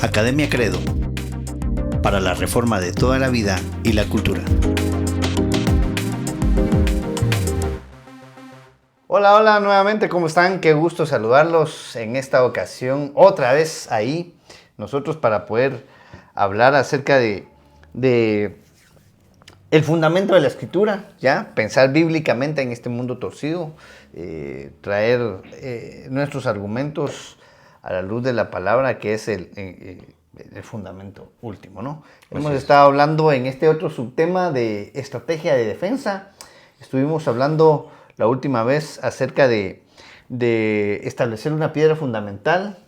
Academia Credo, para la reforma de toda la vida y la cultura. Hola nuevamente, ¿cómo están? Qué gusto saludarlos en esta ocasión, otra vez ahí, nosotros para poder hablar acerca de el fundamento de la escritura, ¿ya? Pensar bíblicamente en este mundo torcido, traer nuestros argumentos a la luz de la palabra, que es el fundamento último, ¿no? Hemos estado hablando en este otro subtema de estrategia de defensa. Estuvimos hablando la última vez acerca de establecer una piedra fundamental.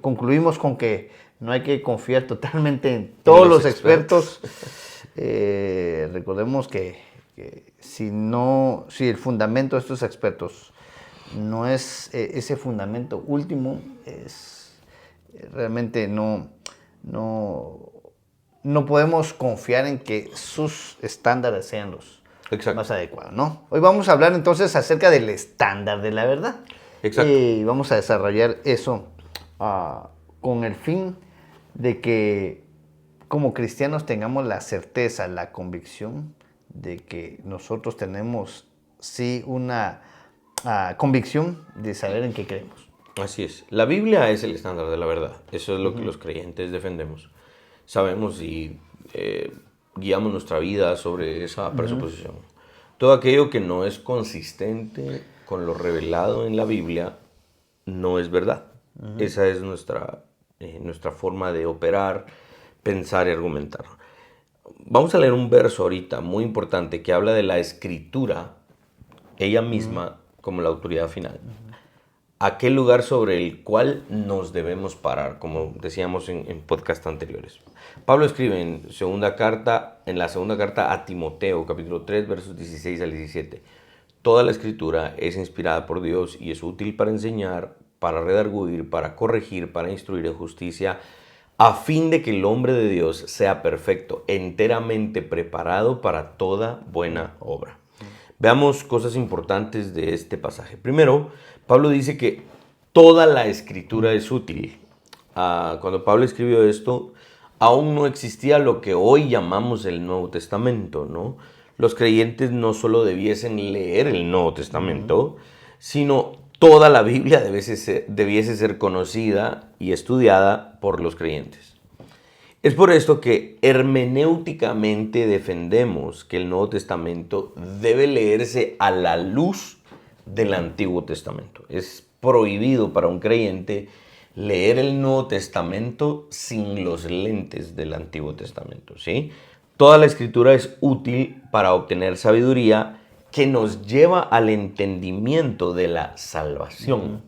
Concluimos con que no hay que confiar totalmente en todos los expertos. Recordemos que si el fundamento de estos expertos no es ese fundamento último, realmente no podemos confiar en que sus estándares sean los más adecuados, ¿no? Hoy vamos a hablar entonces acerca del estándar de la verdad. Exacto. Y vamos a desarrollar eso con el fin de que como cristianos tengamos la certeza, la convicción de que nosotros tenemos sí una convicción de saber en qué creemos. Así es. La Biblia es el estándar de la verdad. Eso es lo que los creyentes defendemos. Sabemos y guiamos nuestra vida sobre esa presuposición. Todo aquello que no es consistente con lo revelado en la Biblia no es verdad. Esa es nuestra forma de operar, pensar y argumentar. Vamos a leer un verso ahorita muy importante que habla de la escritura, ella misma como la autoridad final. Aquel lugar sobre el cual nos debemos parar, como decíamos en podcast anteriores. Pablo escribe en la segunda carta a Timoteo, capítulo 3, versos 16 al 17. Toda la escritura es inspirada por Dios y es útil para enseñar, para redarguir, para corregir, para instruir en justicia, a fin de que el hombre de Dios sea perfecto, enteramente preparado para toda buena obra. Veamos cosas importantes de este pasaje. Primero, Pablo dice que toda la escritura es útil. Cuando Pablo escribió esto, aún no existía lo que hoy llamamos el Nuevo Testamento, ¿no? Los creyentes no solo debiesen leer el Nuevo Testamento, sino toda la Biblia debiese ser conocida y estudiada por los creyentes. Es por esto que hermenéuticamente defendemos que el Nuevo Testamento debe leerse a la luz del Antiguo Testamento. Es prohibido para un creyente leer el Nuevo Testamento sin los lentes del Antiguo Testamento, ¿sí? Toda la Escritura es útil para obtener sabiduría que nos lleva al entendimiento de la salvación,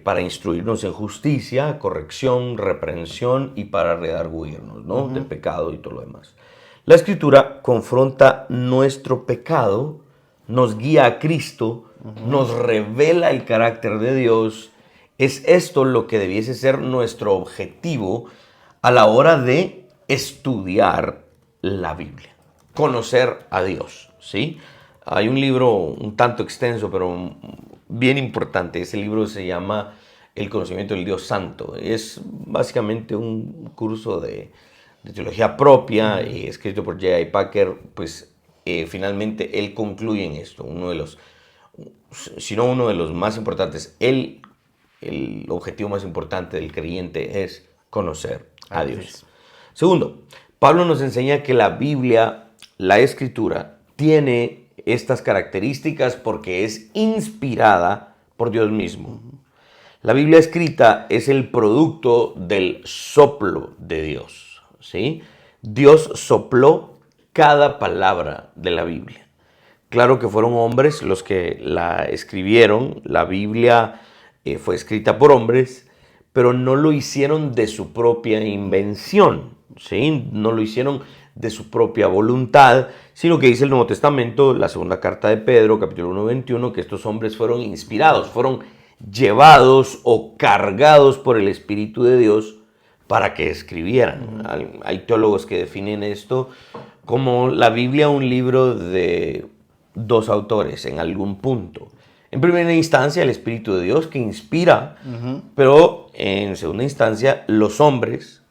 para instruirnos en justicia, corrección, reprensión y para redarguirnos, ¿no? Del pecado y todo lo demás. La Escritura confronta nuestro pecado, nos guía a Cristo, nos revela el carácter de Dios. Es esto lo que debiese ser nuestro objetivo a la hora de estudiar la Biblia, conocer a Dios, ¿sí? Hay un libro un tanto extenso, pero bien importante. Ese libro se llama El conocimiento del Dios Santo. Es básicamente un curso de teología propia, escrito por J.I. Packer. Pues finalmente él concluye en esto. Si no uno de los más importantes, el objetivo más importante del creyente es conocer a Dios. Segundo, Pablo nos enseña que la Biblia, la Escritura, tiene estas características porque es inspirada por Dios mismo. La Biblia escrita es el producto del soplo de Dios, ¿sí? Dios sopló cada palabra de la Biblia. Claro que fueron hombres los que la escribieron. La Biblia fue escrita por hombres, pero no lo hicieron de su propia invención, ¿sí? No lo hicieron de su propia voluntad, sino que dice el Nuevo Testamento, la segunda carta de Pedro, capítulo 1, 21, que estos hombres fueron inspirados, fueron llevados o cargados por el Espíritu de Dios para que escribieran. Hay teólogos que definen esto como la Biblia un libro de dos autores en algún punto. En primera instancia, el Espíritu de Dios que inspira, pero en segunda instancia, los hombres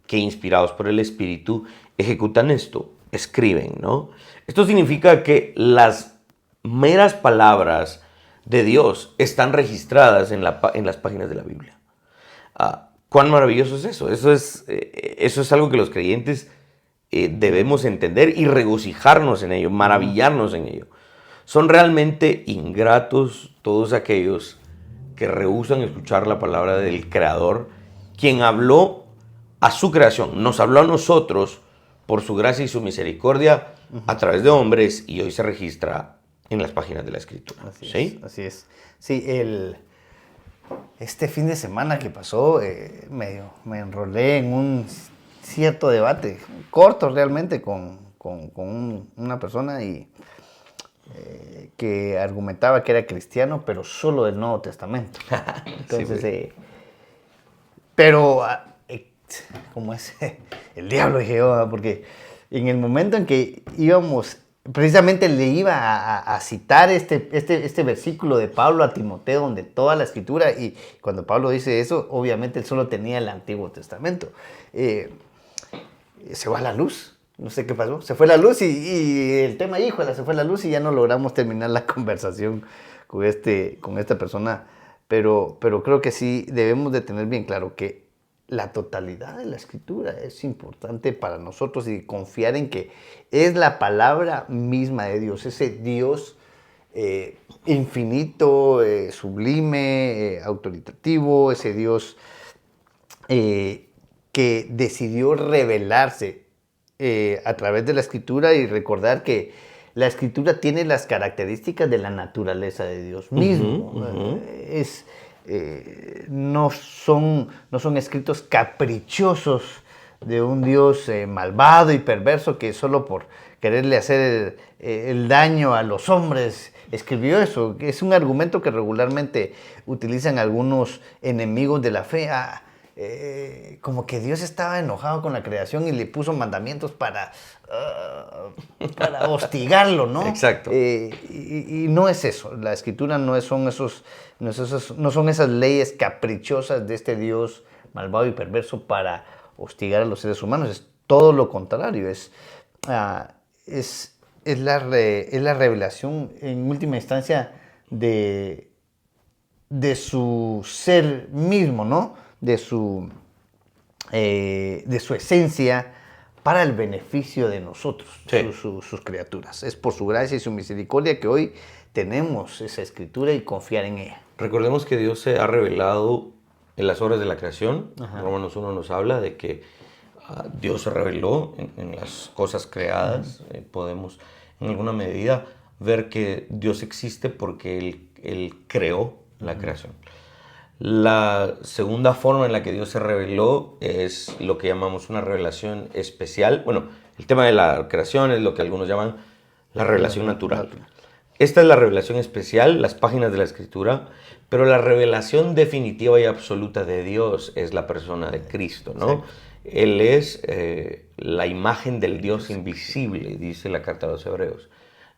que inspirados por el Espíritu ejecutan esto, escriben, ¿no? Esto significa que las meras palabras de Dios están registradas en las páginas de la Biblia. ¿Cuán maravilloso es eso? Eso es algo que los creyentes debemos entender y regocijarnos en ello, maravillarnos en ello. Son realmente ingratos todos aquellos que rehúsan escuchar la palabra del Creador, quien habló a su creación, nos habló a nosotros por su gracia y su misericordia a través de hombres, y hoy se registra en las páginas de la Escritura. Así es. Sí, este fin de semana que pasó, me enrolé en un cierto debate, corto realmente, con una persona que argumentaba que era cristiano, pero solo del Nuevo Testamento. Entonces, sí, pero como es el diablo, dije yo, porque en el momento en que íbamos, precisamente le iba a citar este versículo de Pablo a Timoteo, donde toda la Escritura, y cuando Pablo dice eso, obviamente él solo tenía el Antiguo Testamento. Se va la luz, no sé qué pasó, se fue la luz y el tema, híjole, se fue la luz y ya no logramos terminar la conversación con esta persona, pero creo que sí debemos de tener bien claro que la totalidad de la Escritura es importante para nosotros, y confiar en que es la palabra misma de Dios, ese Dios infinito, sublime, autoritativo, ese Dios que decidió revelarse a través de la Escritura, y recordar que la Escritura tiene las características de la naturaleza de Dios mismo. No son escritos caprichosos de un Dios malvado y perverso que solo por quererle hacer el daño a los hombres escribió eso. Es un argumento que regularmente utilizan algunos enemigos de la fe. Como que Dios estaba enojado con la creación y le puso mandamientos para hostigarlo, ¿no? Exacto. Y no es eso. La Escritura no son esas leyes caprichosas de este Dios malvado y perverso para hostigar a los seres humanos. Es todo lo contrario. Es la revelación en última instancia de su ser mismo, ¿no? De su esencia, para el beneficio de nosotros, sí, sus criaturas. Es por su gracia y su misericordia que hoy tenemos esa Escritura y confiar en ella. Recordemos que Dios se ha revelado en las obras de la creación. Romanos 1 nos habla de que Dios se reveló en las cosas creadas. Podemos en alguna medida ver que Dios existe porque Él creó la creación. La segunda forma en la que Dios se reveló es lo que llamamos una revelación especial. Bueno, el tema de la creación es lo que algunos llaman la revelación natural. Esta es la revelación especial, las páginas de la Escritura, pero la revelación definitiva y absoluta de Dios es la persona de Cristo, ¿no? Sí. Él es la imagen del Dios invisible, dice la carta a los Hebreos.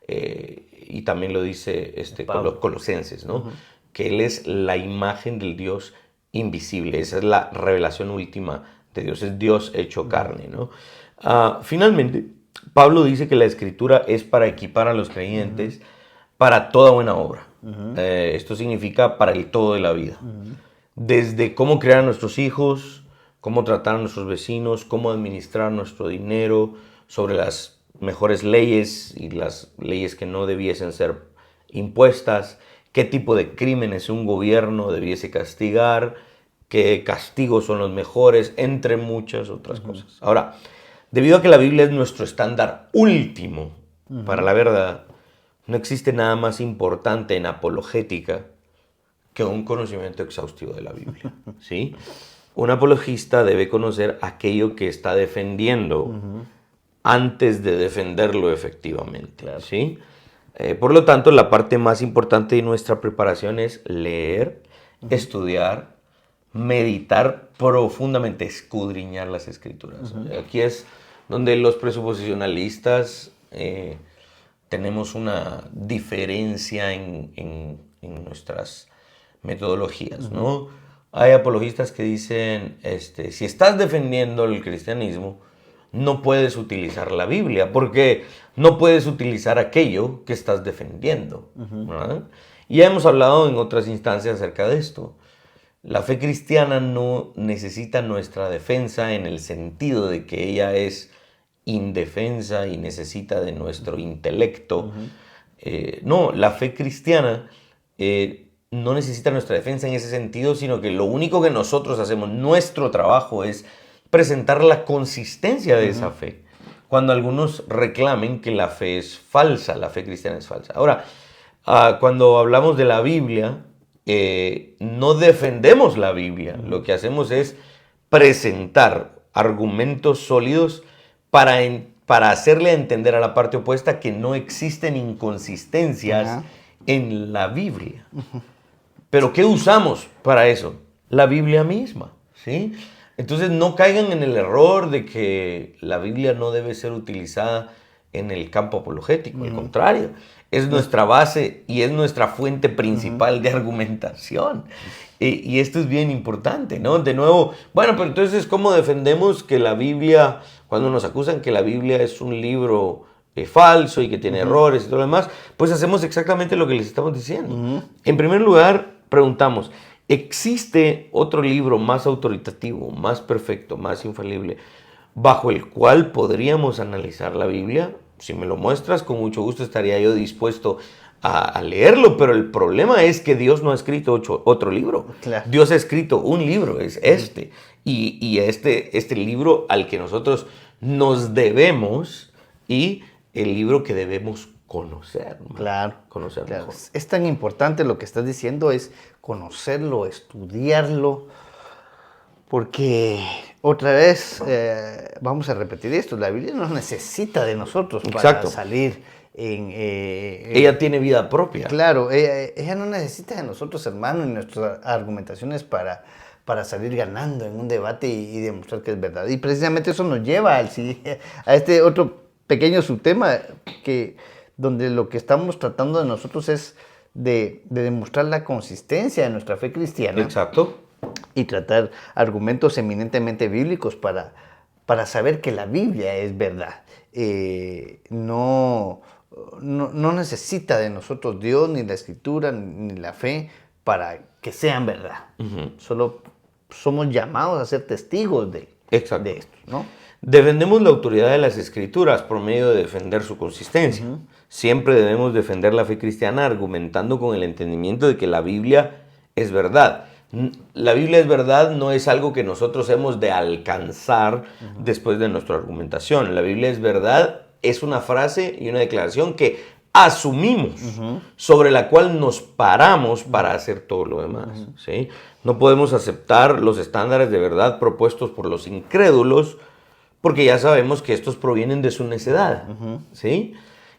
Y también lo dice los Colosenses, ¿no? Que Él es la imagen del Dios invisible. Esa es la revelación última de Dios, es Dios hecho carne, ¿no? Finalmente, Pablo dice que la Escritura es para equipar a los creyentes para toda buena obra. Esto significa para el todo de la vida. Desde cómo criar a nuestros hijos, cómo tratar a nuestros vecinos, cómo administrar nuestro dinero, sobre las mejores leyes y las leyes que no debiesen ser impuestas, qué tipo de crímenes un gobierno debiese castigar, qué castigos son los mejores, entre muchas otras cosas. Ahora, debido a que la Biblia es nuestro estándar último para la verdad, no existe nada más importante en apologética que un conocimiento exhaustivo de la Biblia, ¿sí? Un apologista debe conocer aquello que está defendiendo antes de defenderlo efectivamente, claro. ¿Sí? Por lo tanto, la parte más importante de nuestra preparación es leer, estudiar, meditar profundamente, escudriñar las Escrituras. Aquí es donde los presuposicionalistas tenemos una diferencia en nuestras metodologías, ¿no? hay apologistas que dicen, si estás defendiendo el cristianismo, no puedes utilizar la Biblia, porque no puedes utilizar aquello que estás defendiendo. ¿Verdad? Y ya hemos hablado en otras instancias acerca de esto. La fe cristiana no necesita nuestra defensa en el sentido de que ella es indefensa y necesita de nuestro intelecto. No, la fe cristiana no necesita nuestra defensa en ese sentido, sino que lo único que nosotros hacemos, nuestro trabajo, es presentar la consistencia de esa fe. Cuando algunos reclamen que la fe es falsa, la fe cristiana es falsa. Ahora, cuando hablamos de la Biblia, no defendemos la Biblia. Lo que hacemos es presentar argumentos sólidos para hacerle entender a la parte opuesta que no existen inconsistencias en la Biblia. ¿Pero qué usamos para eso? La Biblia misma, ¿sí? Entonces no caigan en el error de que la Biblia no debe ser utilizada en el campo apologético. Al contrario, es nuestra base y es nuestra fuente principal de argumentación. Y esto es bien importante, ¿no? De nuevo, bueno, pero entonces, ¿cómo defendemos que la Biblia, cuando nos acusan que la Biblia es un libro falso y que tiene errores y todo lo demás? Pues hacemos exactamente lo que les estamos diciendo. En primer lugar, preguntamos, ¿existe otro libro más autoritativo, más perfecto, más infalible, bajo el cual podríamos analizar la Biblia? Si me lo muestras, con mucho gusto estaría yo dispuesto a leerlo, pero el problema es que Dios no ha escrito otro libro. Claro. Dios ha escrito un libro, es este. Y este libro al que nosotros nos debemos y el libro que debemos conocer. Claro. Conocer claro. mejor. Es tan importante lo que estás diciendo, es conocerlo, estudiarlo, porque otra vez vamos a repetir esto, la Biblia no necesita de nosotros para salir ella tiene vida propia. Claro, ella no necesita de nosotros, hermanos, y nuestras argumentaciones para salir ganando en un debate y demostrar que es verdad. Y precisamente eso nos lleva a este otro pequeño subtema, donde lo que estamos tratando de nosotros es de demostrar la consistencia de nuestra fe cristiana. Exacto. Y tratar argumentos eminentemente bíblicos para saber que la Biblia es verdad. No necesita de nosotros Dios, ni la Escritura, ni la fe para que sean verdad. Solo somos llamados a ser testigos de esto, ¿no? Defendemos la autoridad de las Escrituras por medio de defender su consistencia. Siempre debemos defender la fe cristiana argumentando con el entendimiento de que la Biblia es verdad. La Biblia es verdad no es algo que nosotros hemos de alcanzar después de nuestra argumentación. La Biblia es verdad es una frase y una declaración que asumimos, sobre la cual nos paramos para hacer todo lo demás. ¿Sí? No podemos aceptar los estándares de verdad propuestos por los incrédulos, porque ya sabemos que estos provienen de su necedad. ¿Sí?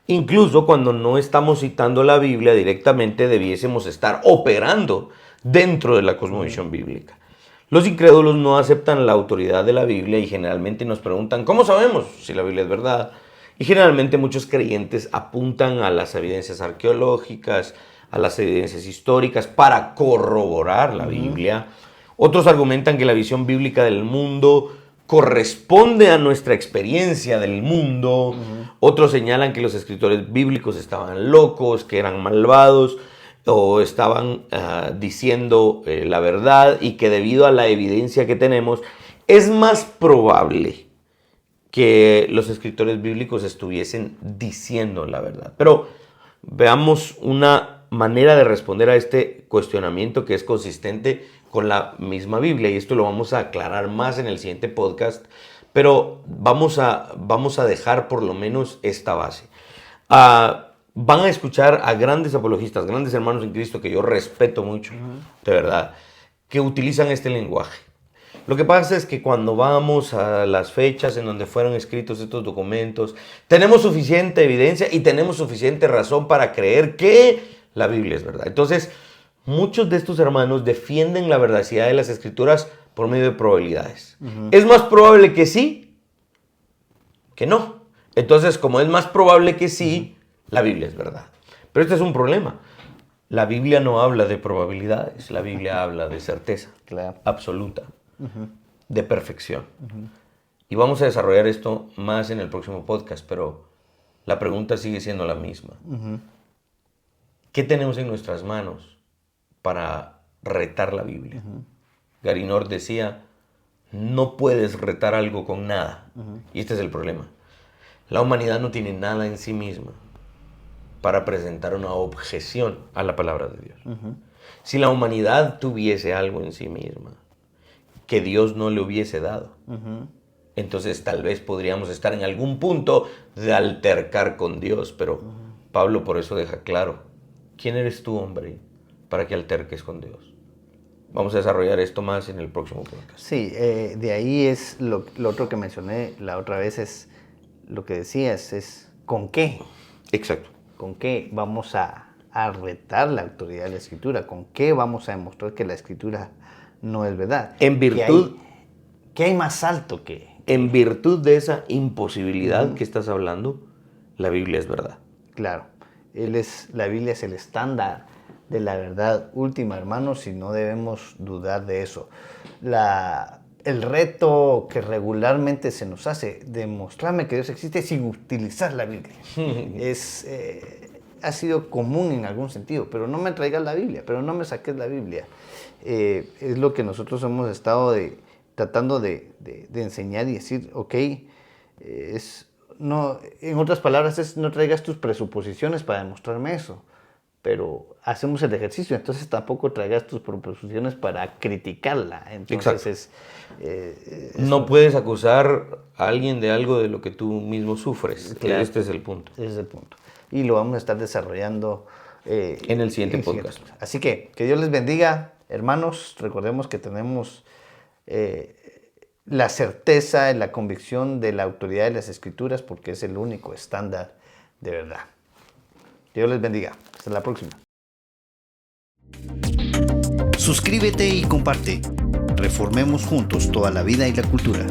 Incluso cuando no estamos citando la Biblia directamente, debiésemos estar operando dentro de la cosmovisión bíblica. Los incrédulos no aceptan la autoridad de la Biblia y generalmente nos preguntan, ¿cómo sabemos si la Biblia es verdad? Y generalmente muchos creyentes apuntan a las evidencias arqueológicas, a las evidencias históricas para corroborar la Biblia. Otros argumentan que la visión bíblica del mundo corresponde a nuestra experiencia del mundo. Otros señalan que los escritores bíblicos estaban locos, que eran malvados, o estaban diciendo la verdad, y que debido a la evidencia que tenemos, es más probable que los escritores bíblicos estuviesen diciendo la verdad. Pero veamos una manera de responder a este cuestionamiento que es consistente con la misma Biblia, y esto lo vamos a aclarar más en el siguiente podcast, pero vamos a dejar por lo menos esta base. Van a escuchar a grandes apologistas, grandes hermanos en Cristo que yo respeto mucho, de verdad, que utilizan este lenguaje. Lo que pasa es que cuando vamos a las fechas en donde fueron escritos estos documentos, tenemos suficiente evidencia y tenemos suficiente razón para creer que la Biblia es verdad. Entonces, muchos de estos hermanos defienden la veracidad de las Escrituras por medio de probabilidades. Es más probable que sí que no. Entonces, como es más probable que sí, la Biblia es verdad. Pero este es un problema. La Biblia no habla de probabilidades, la Biblia habla de certeza Claro. absoluta, de perfección. Y vamos a desarrollar esto más en el próximo podcast, pero la pregunta sigue siendo la misma. ¿Qué tenemos en nuestras manos para retar la Biblia? Garinor decía, no puedes retar algo con nada. Y este es el problema. La humanidad no tiene nada en sí misma para presentar una objeción a la palabra de Dios. Si la humanidad tuviese algo en sí misma que Dios no le hubiese dado, entonces tal vez podríamos estar en algún punto de altercar con Dios, pero Pablo por eso deja claro, ¿quién eres tú, hombre, para que alterques con Dios? Vamos a desarrollar esto más en el próximo podcast. Sí, de ahí es lo otro que mencioné la otra vez, es lo que decías, es ¿con qué? Exacto. ¿Con qué vamos a retar la autoridad de la Escritura? ¿Con qué vamos a demostrar que la Escritura no es verdad? En virtud... ¿Qué hay más alto que? En virtud de esa imposibilidad que estás hablando, la Biblia es verdad. Claro, la Biblia es el estándar de la verdad última, hermanos, y no debemos dudar de eso. El reto que regularmente se nos hace, demostrarme que Dios existe sin utilizar la Biblia. Ha sido común en algún sentido, pero no me traigas la Biblia, pero no me saques la Biblia. Es lo que nosotros hemos estado tratando de enseñar y decir, ok, no, en otras palabras, no traigas tus presuposiciones para demostrarme eso. Pero hacemos el ejercicio, entonces tampoco traigas tus proposiciones para criticarla. Entonces no puedes acusar a alguien de algo de lo que tú mismo sufres. Claro. Este es el punto. Ese es el punto. Y lo vamos a estar desarrollando en el siguiente podcast. Así que Dios les bendiga, hermanos. Recordemos que tenemos la certeza y la convicción de la autoridad de las Escrituras porque es el único estándar de verdad. Dios les bendiga. Hasta la próxima. Suscríbete y comparte. Reformemos juntos toda la vida y la cultura.